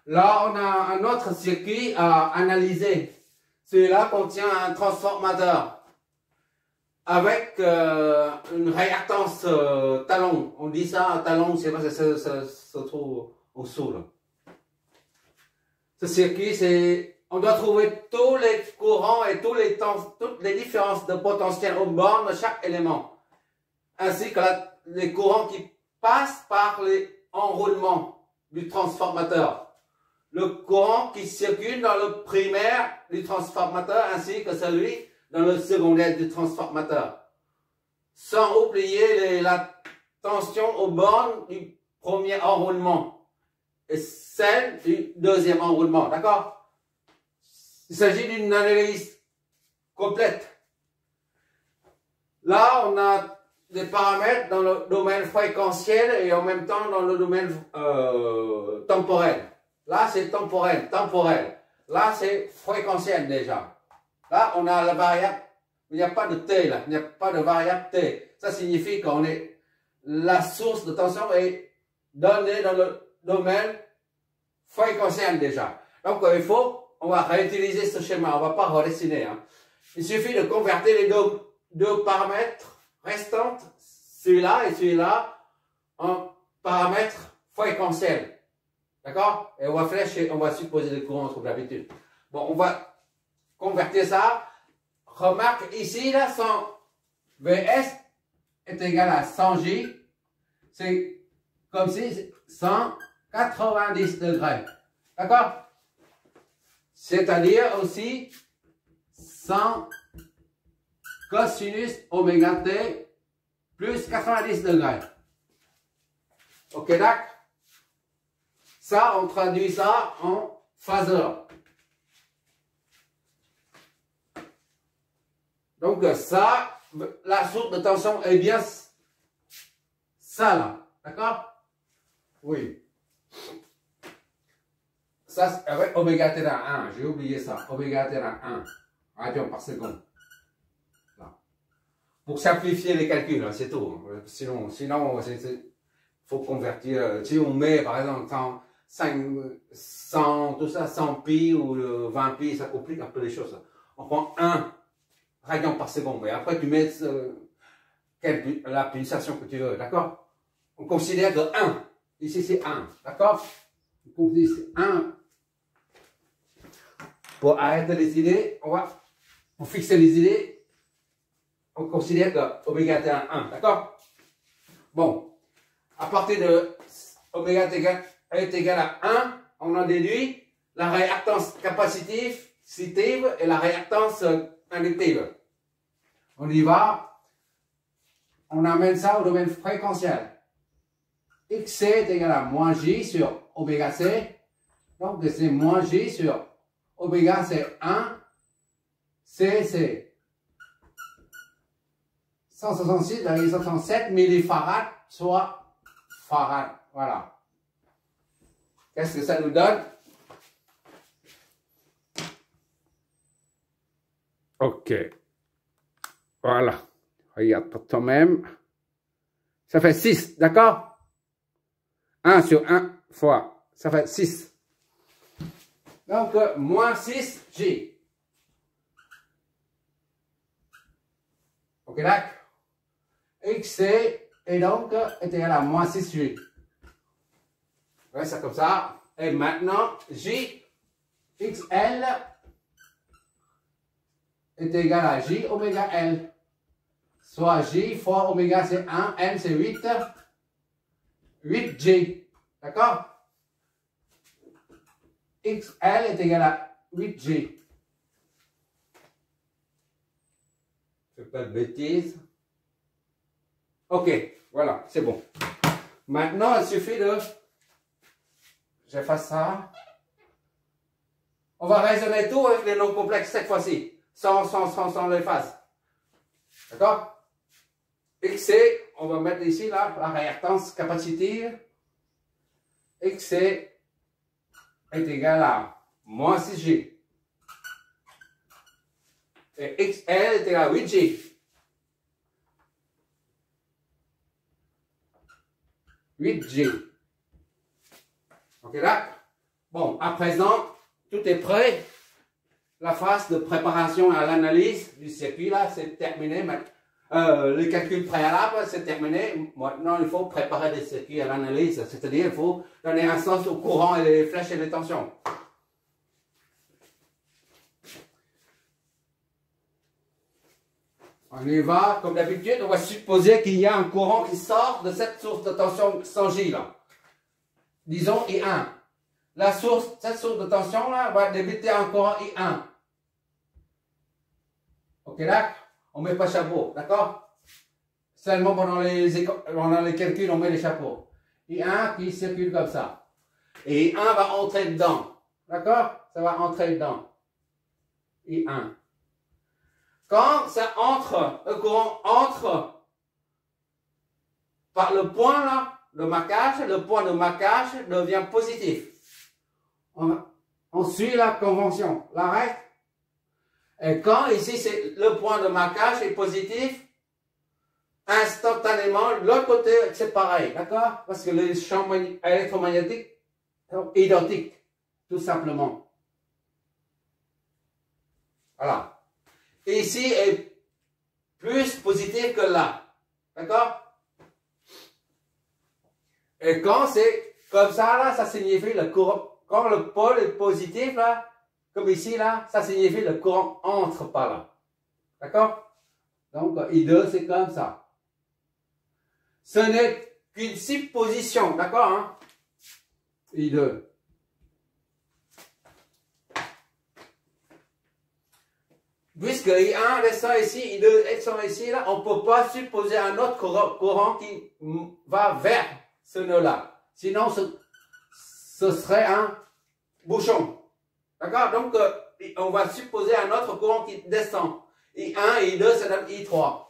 Là, on a un autre circuit à analyser. Celui-là contient un transformateur avec une réactance talon. On dit ça, talon, c'est pas, ça se trouve au dessous. Là. Ce circuit, c'est, on doit trouver tous les courants et toutes les différences de potentiel aux bornes de chaque élément, ainsi que les courants qui passent par les enroulements du transformateur. Le courant qui circule dans le primaire du transformateur ainsi que celui dans le secondaire du transformateur. Sans oublier la tension aux bornes du premier enroulement et celle du deuxième enroulement. D'accord? Il s'agit d'une analyse complète. Là, on a des paramètres dans le domaine fréquentiel et en même temps dans le domaine temporel. Là, c'est temporel. Là, c'est fréquentiel déjà. Là, on a la variable. Il n'y a pas de T là. Il n'y a pas de variable T. Ça signifie qu'on est, la source de tension est donnée dans le domaine fréquentiel déjà. Donc, on va réutiliser ce schéma. On ne va pas redessiner. Hein. Il suffit de convertir les deux paramètres restants, celui-là et celui-là, en paramètres fréquentiels. D'accord? Et on va flécher, on va supposer des courants comme d'habitude. Bon, on va convertir ça. Remarque ici, là, 100 Vs est égal à 100J. C'est comme si 190 degrés. D'accord? C'est-à-dire aussi 100 cosinus oméga t plus 90 degrés. Ok, d'accord? Ça, on traduit ça en phaseur. Donc ça, la source de tension est bien ça là. D'accord? Oui. Ça, c'est avec oméga t à 1. J'ai oublié ça. Oméga t à 1 radians par seconde. Là. Pour simplifier les calculs, hein, c'est tout. Sinon, il faut convertir. Si on met par exemple 100, tout ça, 100 pi ou 20 pi, ça complique un peu les choses. On prend 1 radian par seconde. Et après, tu mets la pulsation que tu veux. D'accord? On considère que 1. Ici, c'est 1. D'accord? On considère 1. Pour arrêter les idées, pour fixer les idées, on considère que oméga t à 1. D'accord? Bon. À partir de oméga t est égal à 1, on en déduit la réactance capacitive et la réactance inductive. On y va, on amène ça au domaine fréquentiel. Xc est égal à moins J sur oméga c, donc c'est moins J sur oméga c'est 1, C c'est 166,67 millifarads, soit farad. Voilà. Qu'est-ce que ça nous donne? Ok. Voilà. Regarde pour toi-même. Ça fait 6, d'accord? 1 sur 1 fois. Ça fait 6. Donc, moins 6J. Ok, d'accord? XC est donc est égal à moins 6J. Ouais, c'est comme ça. Et maintenant, J, XL est égal à J oméga L. Soit J fois oméga c'est 1, L c'est 8, 8J. D'accord? XL est égal à 8J. Je fais pas de bêtises. Ok, voilà, c'est bon. Maintenant, il suffit de... J'efface ça. On va raisonner tout avec les nombres complexes cette fois-ci. Sans les phases. D'accord? XC, on va mettre ici là, la réactance capacitive. XC est égal à moins 6J. Et XL est égal à 8J. 8J. Ok là? Bon, à présent, tout est prêt. La phase de préparation à l'analyse du circuit, là, c'est terminé. Le calcul préalable, c'est terminé. Maintenant, il faut préparer des circuits à l'analyse. C'est-à-dire, il faut donner un sens au courant et les flèches et les tensions. On y va, comme d'habitude, on va supposer qu'il y a un courant qui sort de cette source de tension sans J, là. Disons I1. Cette source de tension, là, va débuter en courant I1. Ok, là, on met pas chapeau, d'accord? Seulement pendant les calculs, on met les chapeaux. I1 qui circule comme ça. Et I1 va entrer dedans. D'accord? Ça va entrer dedans. I1. Quand ça entre, le courant entre par le point là, de marquage, le point de marquage devient positif. On suit la convention, la règle. Et quand ici c'est le point de marquage est positif, instantanément l'autre côté c'est pareil, d'accord? Parce que les champs électromagnétiques sont identiques, tout simplement. Voilà. Et ici est plus positif que là. D'accord? Et quand c'est comme ça, là, ça signifie le courant. Quand le pôle est positif, là, comme ici, là, ça signifie le courant entre par là. D'accord? Donc, I2, c'est comme ça. Ce n'est qu'une supposition. D'accord? Hein? I2. Puisque I1 descend ici, I2 descend ici, là, on ne peut pas supposer un autre courant qui va vers ce nœud-là. Sinon, ce serait un bouchon. D'accord? Donc, on va supposer un autre courant qui descend. I1 et I2, ça donne I3.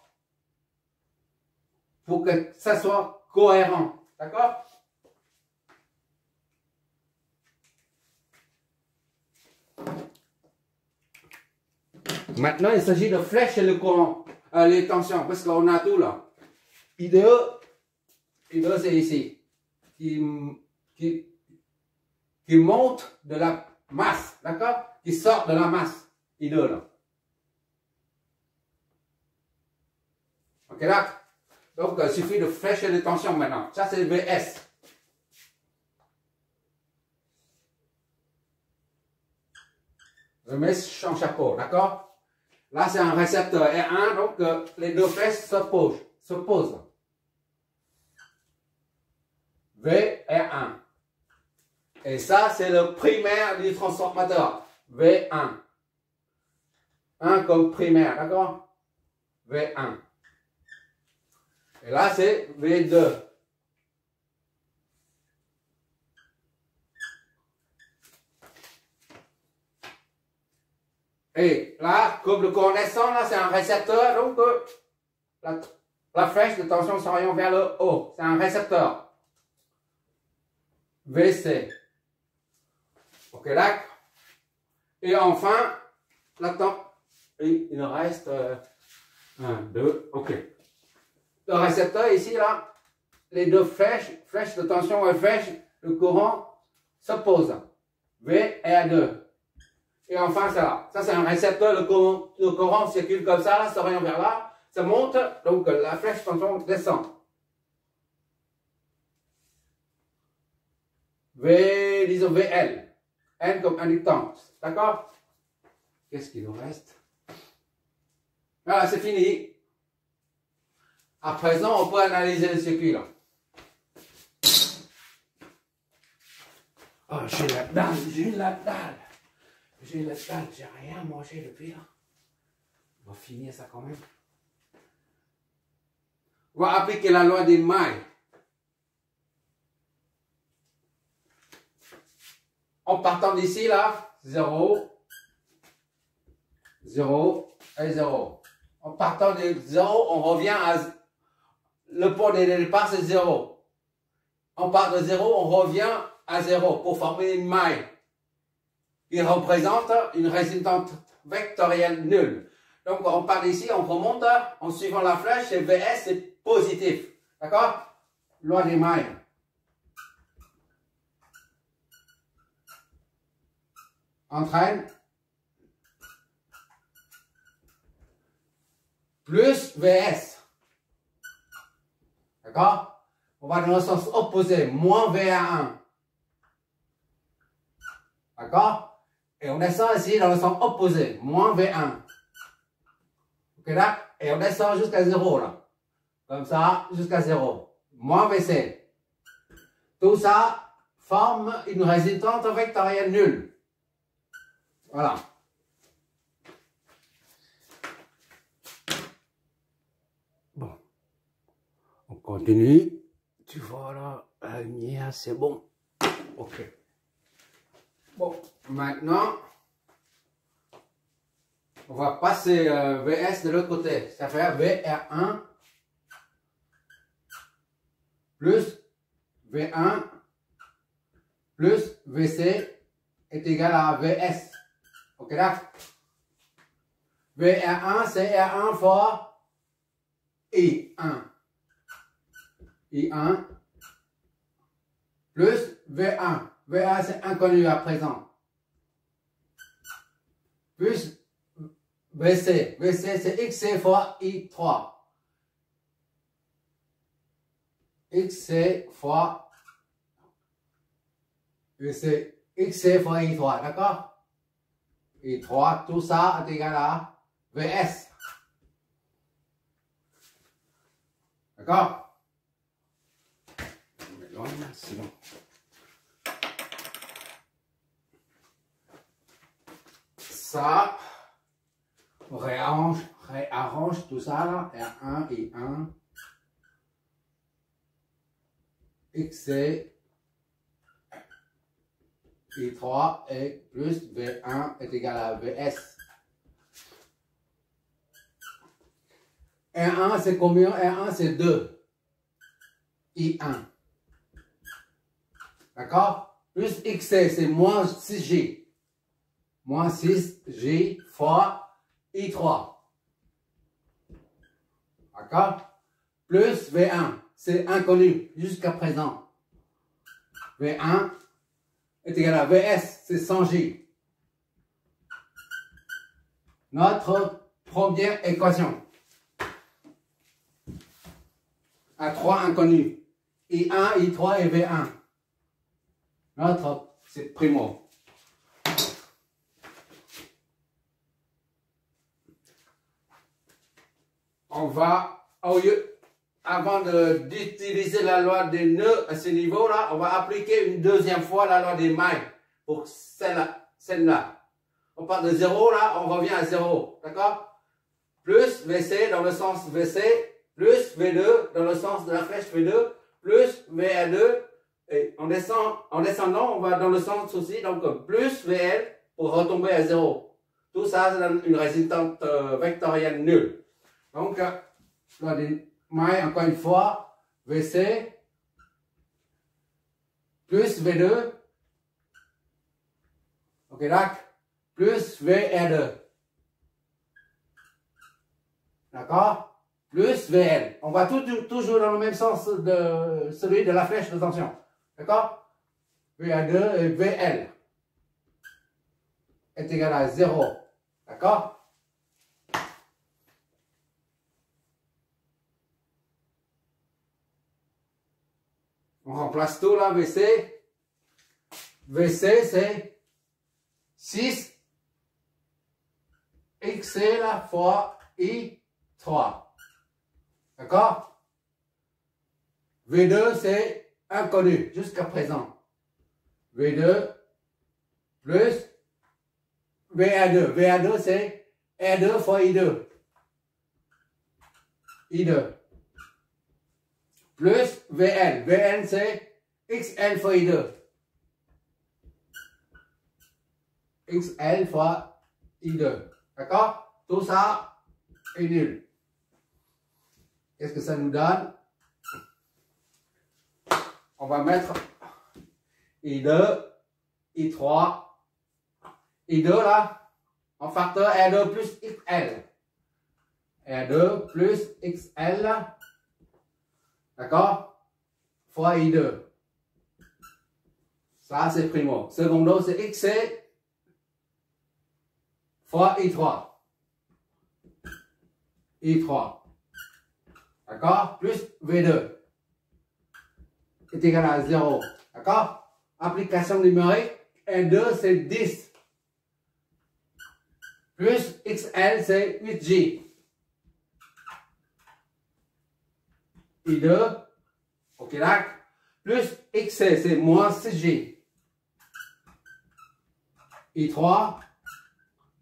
Pour que ça soit cohérent. D'accord? Maintenant, il s'agit de flécher le courant, les tensions, parce qu'on a tout là. I2 c'est ici, qui monte de la masse, d'accord? Qui sort de la masse, I2 là. Ok là? Donc, il suffit de flécher les tensions maintenant. Ça, c'est VS. Je mets en chapeau, d'accord? Là, c'est un récepteur R1, donc les deux flèches s'opposent. V, R1. Et ça, c'est le primaire du transformateur. V1. 1 comme primaire, d'accord? V1. Et là, c'est V2. Et là, comme le courant descend, là, c'est un récepteur, donc la flèche de tension s'oriente vers le haut. C'est un récepteur. VC. Ok, là. Et enfin, il reste 1, 2, ok. Le récepteur ici, là, les deux flèches de tension et flèches de courant s'opposent. V et A2. Et enfin, ça c'est un récepteur, le courant circule comme ça, là, s'oriente vers là, ça monte, donc la flèche tension descend. Disons VL. N comme inductance. D'accord? Qu'est-ce qu'il nous reste? Voilà, c'est fini. À présent, on peut analyser le circuit, là. Oh, j'ai la dalle, j'ai la dalle. J'ai rien mangé depuis là. On va finir ça quand même. On va appliquer la loi des mailles. En partant d'ici là, 0, 0 et 0. En partant de 0, on revient à le point de départ, c'est 0. On part de 0, on revient à 0 pour former une maille. Il représente une résultante vectorielle nulle. Donc, on part d'ici, on remonte en suivant la flèche, et VS c'est positif. D'accord? Loi des mailles. entraîne plus VS. D'accord? On va dans le sens opposé, moins VA1. D'accord? Et on descend ici dans le sens opposé, moins V1. Ok là? Et on descend jusqu'à 0 là. Comme ça, jusqu'à 0. Moins VC. Tout ça forme une résultante vectorielle nulle. Voilà. Bon. On continue. Tu vois là, la lumière, c'est bon. Ok. Bon, maintenant, on va passer VS de l'autre côté. Ça fait VR1 plus V1 plus VC est égal à VS. Ok là? VR1 c'est R1 fois I1. I1 plus V1. V1 c'est inconnu à présent. Plus VC. VC c'est XC fois I3. XC fois VC. XC fois I3. D'accord? I3, tout ça est égal à VS. D'accord? C'est bon. Ça, on réarrange tout ça là, R1 et 1, XC, I3 et plus V1 est égal à VS. R1 c'est combien? R1 c'est 2, I1. D'accord? Plus XC c'est moins 6J. Moins 6J fois I3. D'accord? Plus V1. C'est inconnu jusqu'à présent. V1 est égal à VS. C'est 100J. Notre première équation. À 3 inconnus. I1, I3 et V1. Notre, c'est primo. On va, avant d'utiliser la loi des nœuds à ce niveau-là, on va appliquer une deuxième fois la loi des mailles pour celle-là. On part de 0, là, on revient à 0. D'accord? Plus VC dans le sens VC, plus V2 dans le sens de la flèche V2, plus VA2. Et en descendant, on va dans le sens aussi, donc plus VL pour retomber à 0. Tout ça, ça donne une résultante vectorielle nulle. Donc, loi des mailles, encore une fois, VC plus V2, ok, là, plus VR2. D'accord? Plus VL. On va toujours dans le même sens de celui de la flèche de tension. D'accord? VA2 et VL est égal à 0. D'accord? On remplace tout là, VC. VC, c'est 6 XC là, fois I3. D'accord? V2, c'est inconnu jusqu'à présent. V2 plus VA2. VA2, c'est R2 fois I2. I2. Plus VL. VL, c'est XL fois I2. XL fois I2. D'accord? Tout ça est nul. Qu'est-ce que ça nous donne? On va mettre I2, I3, I2 là, en facteur R2 plus XL. R2 plus XL. D'accord? Fois I2. Ça, c'est primo. Secondo, c'est XC fois I3. I3. D'accord? Plus V2 est égal à 0. D'accord? Application numérique, N2 c'est 10. Plus XL c'est 8J. I2, ok là, plus XC c'est moins 6J. I3,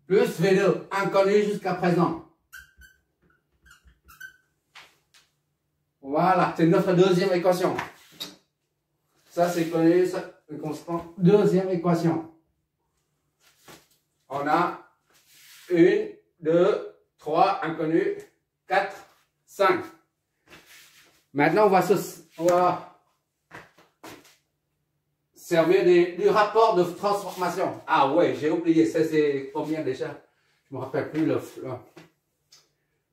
plus V2, inconnu jusqu'à présent. Voilà, c'est notre deuxième équation. Ça, c'est connu, ça, une constante. Deuxième équation. On a 1, 2, 3, inconnu, 4, 5. Maintenant, on va servir du rapport de transformation. Ah ouais, j'ai oublié, ça c'est combien déjà? Je ne me rappelle plus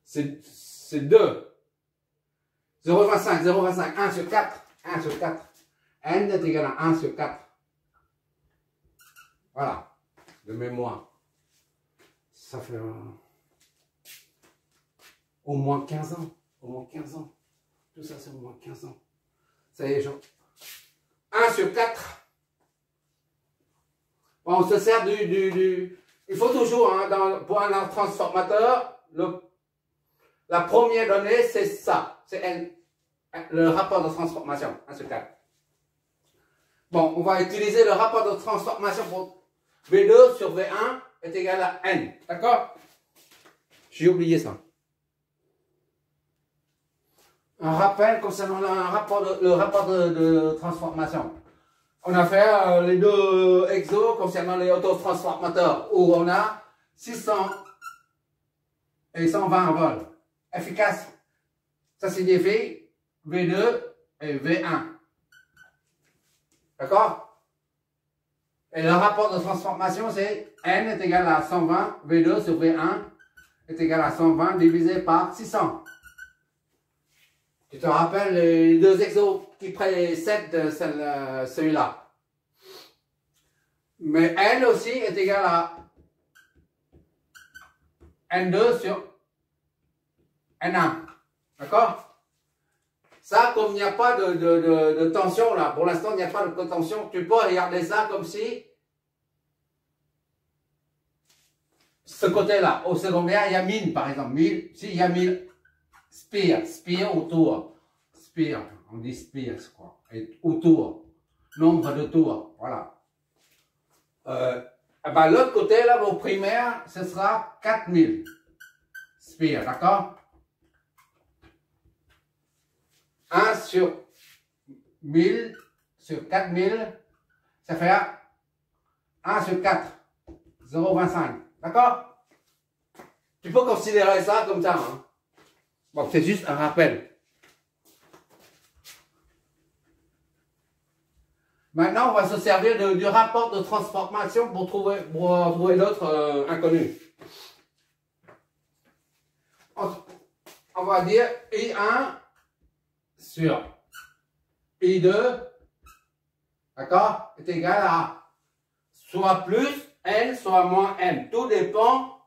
c'est 2. 0,25, 0,25, 1 sur 4, 1 sur 4. N est égal à 1 sur 4. Voilà, de mémoire. Ça fait au moins 15 ans. Au moins 15 ans. Tout ça, c'est au moins 15 ans. Ça y est, genre. 1 sur 4. Bon, on se sert il faut toujours, hein, pour un transformateur, la première donnée, c'est ça. C'est le rapport de transformation, 1 sur 4. Bon, on va utiliser le rapport de transformation pour V2 sur V1 est égal à N. D'accord? J'ai oublié ça. Un rappel concernant le rapport de transformation. On a fait les deux exos concernant les autotransformateurs où on a 600 et 120 volts. Efficace. Ça signifie V2 et V1. D'accord? Et le rapport de transformation, c'est N est égal à 120, V2 sur V1 est égal à 120 divisé par 600. Tu te rappelles les deux exos qui précèdent celui-là. Mais N aussi est égal à N2 sur N1. D'accord? Ça, comme il n'y a pas de tension là, pour l'instant il n'y a pas de tension, tu peux regarder ça comme si ce côté-là, au secondaire, il y a 1000 par exemple. 1000, si il y a 1000 spire autour. Spire, on dit spire, je crois. Et autour. Nombre de tours. Voilà. Ben, l'autre côté, là, au primaire, ce sera 4000 spire, d'accord? 1 sur 1000 sur 4000, ça fait 1 sur 4, 0,25. D'accord? Tu peux considérer ça comme ça. Hein? Bon, c'est juste un rappel. Maintenant, on va se servir du rapport de transformation pour trouver d'autres inconnus. On va dire I1 sur I2, d'accord, est égal à soit plus N, soit moins N. Tout dépend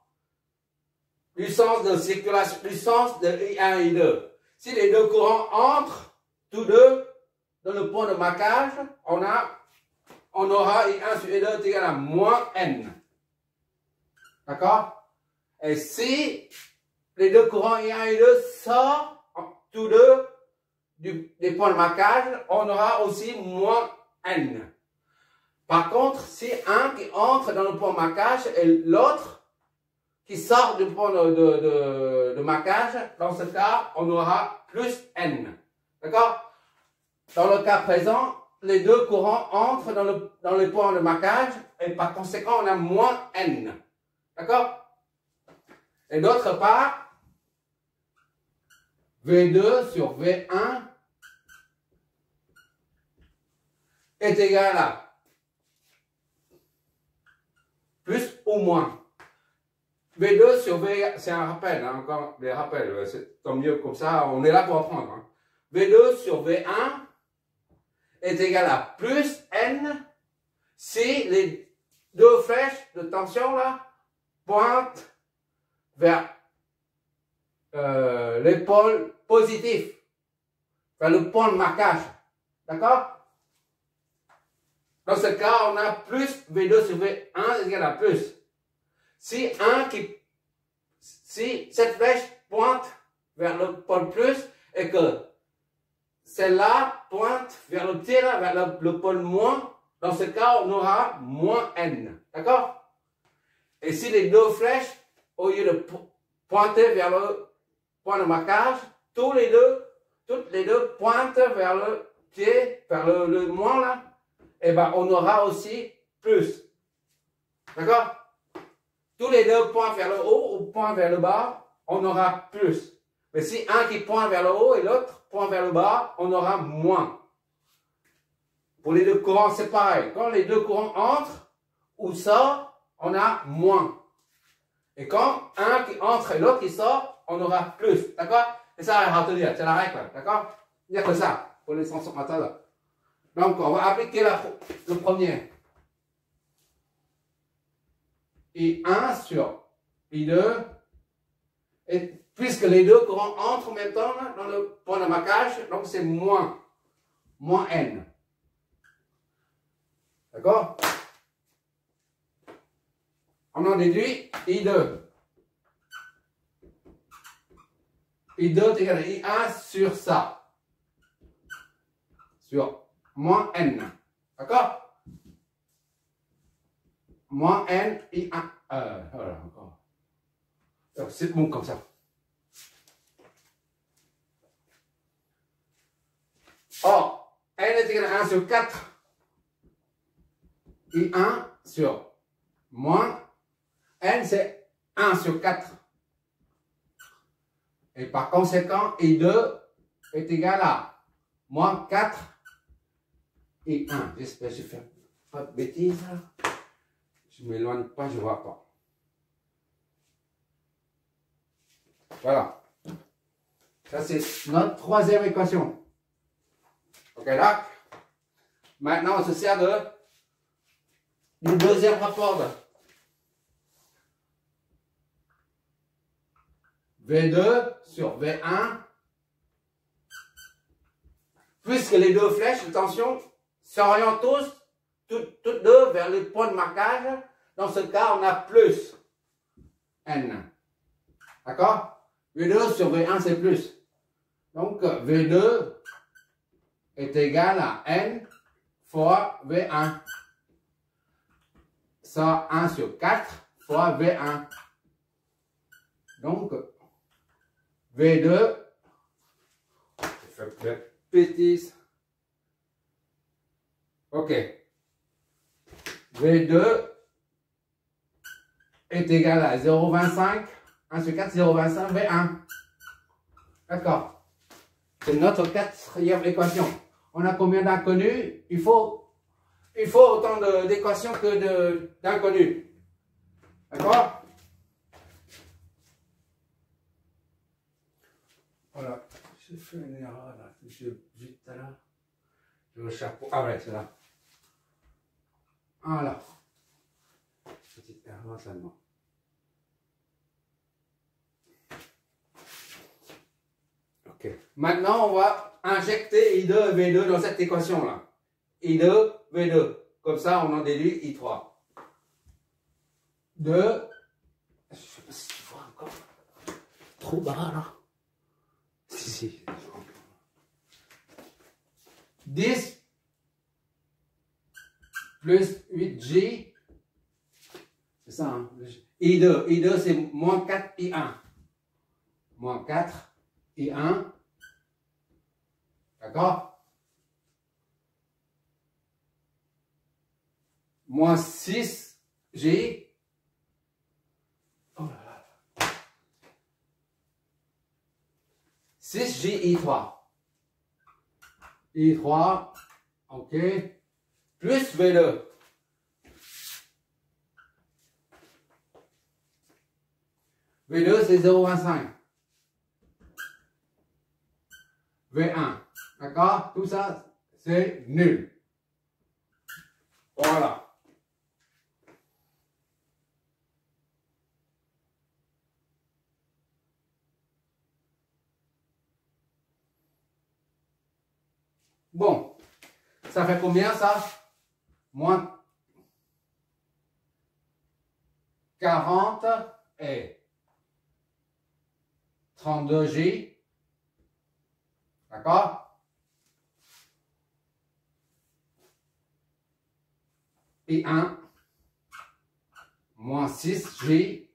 du sens de circulation, du sens de I1 et I2. Si les deux courants entrent, tous deux, dans le point de marquage, on aura I1 sur I2 est égal à moins N. D'accord? Et si les deux courants I1 et I2 sortent, tous deux, des points de marquage, on aura aussi moins N. Par contre, si un qui entre dans le point de marquage et l'autre qui sort du point de marquage, dans ce cas, on aura plus N. D'accord? Dans le cas présent, les deux courants entrent dans le point de marquage et par conséquent, on a moins N. D'accord? Et d'autre part, V2 sur V1 est égal à plus ou moins. V2 sur V1, c'est un rappel, hein, encore des rappels, c'est tant mieux comme ça, on est là pour apprendre. Hein. V2 sur V1 est égal à plus N si les deux flèches de tension là pointe vers les pôles positifs, vers le point de marquage. D'accord? Dans ce cas, on a plus V2 sur V1 égale à plus. Si cette flèche pointe vers le pôle plus et que celle-là pointe vers le petit, là, vers le pôle moins, dans ce cas, on aura moins N. D'accord? Et si les deux flèches, au lieu de pointer vers le point de marquage, toutes les deux pointent vers le pied, vers le moins là, et ben on aura aussi plus. D'accord? Tous les deux pointent vers le haut ou pointent vers le bas, on aura plus. Mais si un qui pointe vers le haut et l'autre pointe vers le bas, on aura moins. Pour les deux courants, c'est pareil. Quand les deux courants entrent ou sortent, on a moins. Et quand un qui entre et l'autre qui sort, on aura plus. D'accord? C'est ça à retenir, c'est la règle. D'accord? Il n'y a que ça pour les transformateurs. Donc, on va appliquer le premier. I1 sur I2. Et puisque les deux courants entrent en même temps là, dans le point de marquage, donc c'est moins N. D'accord? On en déduit I2. I2 est égal à I1 sur ça. Sur moins N. D'accord? Moins N, I1. Voilà, encore. C'est bon comme ça. Or, N est égal à 1 sur 4. I1 sur moins N, c'est 1 sur 4. Et par conséquent, I2 est égal à moins 4 I1. J'espère que je ne fais pas de bêtises. Je ne m'éloigne pas, je ne vois pas. Voilà. Ça, c'est notre troisième équation. Ok, là. Maintenant, on se sert du deuxième rapport. V2 sur V1. Puisque les deux flèches, attention, s'orientent toutes deux vers le point de marquage. Dans ce cas, on a plus N. D'accord? V2 sur V1, c'est plus. Donc, V2 est égal à N fois V1. Ça, 1 sur 4 fois V1. Donc, V2, je fais une bêtise. Ok. V2 est égal à 0,25. 1 sur 4, 0,25, V1. D'accord. C'est notre quatrième équation. On a combien d'inconnus? Il faut autant d'équations que d'inconnus. D'accord? Voilà. J'ai fait une erreur là. J'ai vu tout à l'heure. Le chapeau. Ah ouais, c'est là. Voilà. Petite erreur seulement. Ok. Maintenant, on va injecter I2 et V2 dans cette équation-là. I2, V2. Comme ça, on en déduit I3. 2. Je ne sais pas si tu vois encore. Trop bas, là. Si. 10 plus 8J. C'est ça, hein? I2 c'est moins 4 I1. Moins 4 I1. D'accord? Moins 6J. Oh là là. 6J I3. I3. OK. Plus V2. V2, c'est 0,25. V1. D'accord? Tout ça, c'est nul. Voilà. Bon, ça fait combien ça? Moins 40 et 32J. D'accord? Et 1 moins 6J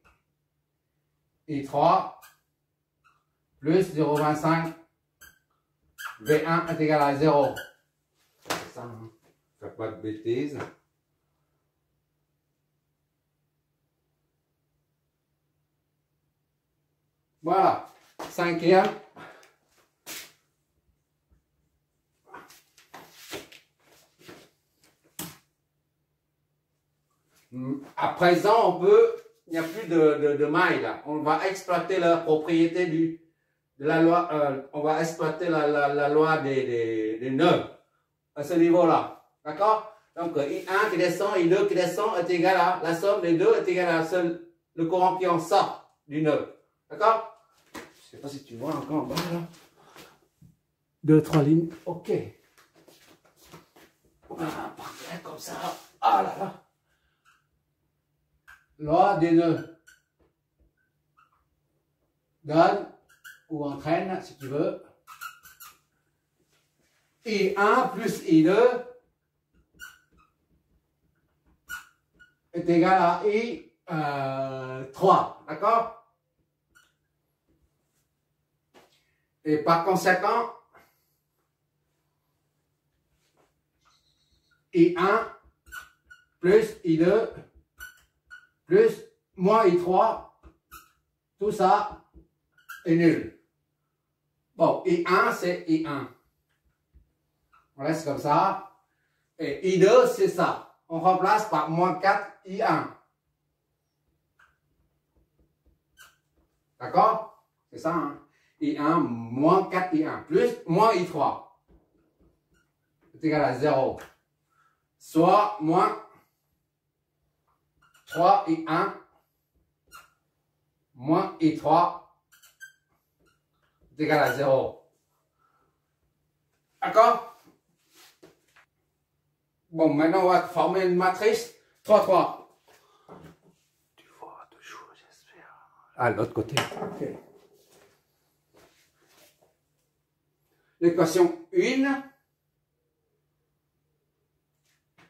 et 3 plus 0,25 V1 est égal à 0. C'est ça, hein? Fais pas de bêtises. Voilà. Cinquième. À présent, il n'y a plus de mailles là. On va exploiter la propriété de la loi, on va exploiter la loi des nœuds à ce niveau-là. D'accord? Donc, I1 qui descend, I2 qui descend est égal à la somme des deux est égale à le courant qui en sort du nœud. D'accord? Je ne sais pas si tu vois encore en bas là. 2, 3 lignes. Ok. Voilà, parfait, comme ça. Ah là là. Loi des nœuds donne ou entraîne, si tu veux, I1 plus I2 est égal à I3, d'accord? Et par conséquent, I1 plus I2 plus moins I3, tout ça est nul. Bon, I1 c'est I1. On laisse comme ça. Et I2 c'est ça. On remplace par moins 4 I1. D'accord? C'est ça, hein? I1 moins 4 I1 plus moins I3 est égal à 0. Soit moins 3 I1 moins I3 est égal à 0. D'accord? Bon, maintenant on va former une matrice 3, 3. Tu vois toujours, j'espère. Ah, l'autre côté. Ok. L'équation 1